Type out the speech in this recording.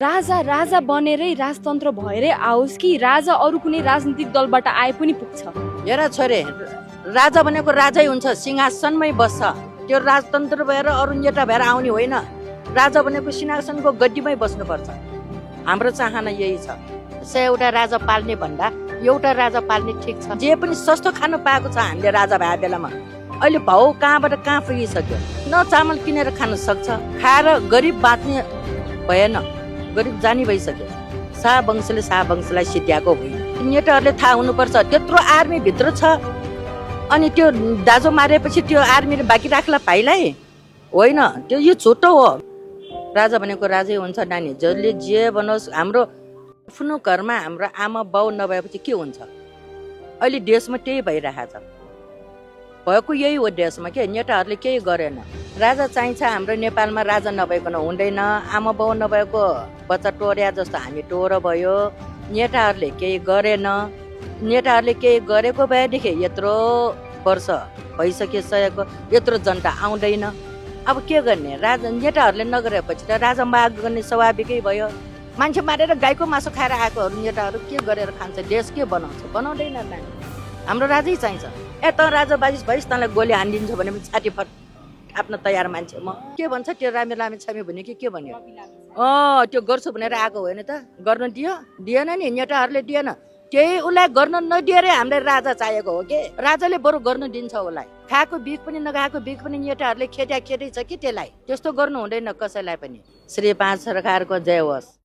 राजा राजा बनेरै राजतन्त्र भएरै आओस् कि राजा अरू कुनै राजनीतिक दलबाट आए पनि पुग्छ। हेर छोरे, राजा भनेको राजै हुन्छ, सिंहासनमै बस्छ। त्यो राजतन्त्र भएर अरू नेता भएर आउने होइन। राजा भनेको सिंहासनको गद्दीमै बस्नुपर्छ। हाम्रो चाहना यही छ। 100 राजा पाल्ने भन्दा एउटा राजा पाल्ने ठिक छ। जे पनि सस्तो खानु पाएको छ हामीले राजा भए बेलामा। अहिले भाउ कहाँबाट कहाँ पुगिसक्यो। न चामल किनेर खान सक्छ, खाएर गरिब बाँच्ने भएन, गरिब जानी भइसक्यो। शाहवंशलाई सिद्ध्याएको होइन। नेताहरूले थाहा हुनुपर्छ त्यत्रो आर्मी भित्र छ, अनि त्यो दाजो मारेपछि त्यो आर्मीले बाँकी राख्ला भाइलाई होइन। त्यो यो छोटो हो। राजा भनेको राजै हुन्छ नानी। जसले जे बनोस्, हाम्रो आफ्नो घरमा हाम्रो आमा बाउ नभएपछि के हुन्छ? अहिले देशमा त्यही भइरहेछ। भएको यही हो देशमा के नेताहरूले केही गरेन। राजा चाहिन्छ हाम्रो नेपालमा। राजा नभइकन हुँदैन। आमा बाउ नभएको बच्चा टोर्या जस्तो हामी टोर भयो। नेताहरूले केही गरेन। नेताहरूले केही गरेको भएदेखि यत्रो वर्ष भइसकिसकेको यत्रो जनता आउँदैन। अब के गर्ने? राजा नेताहरूले नगरेपछि त राजा माग गर्ने स्वाभाविकै भयो। मान्छे मारेर गाईको मासु खाएर आएकोहरू नेताहरू के गरेर खान्छ? देश के बनाउँछ? बनाउँदैन नानी। हाम्रो राजै चाहिन्छ। त राजा बाजिस भइस्, तँलाई गोली हानिदिन्छ भने पनि छाती फट आफ्नो तयार मान्छे म। के भन्छ त्यो रामे लामे छामे भन्यो कि के भन्यो? त्यो गर्छु भनेर आएको होइन त? गर्न दिएन नि, नेताहरूले दिएन। त्यही उसलाई गर्न नदिएरै हामीलाई राजा चाहिएको हो के? राजाले बरु गर्न दिन्छ उसलाई। खाएको बिख पनि नखाएको बिख पनि नेताहरूले खेदै छ कि त्यसलाई। त्यस्तो गर्नु हुँदैन कसैलाई पनि। श्री 5 सरकारको जय होस्।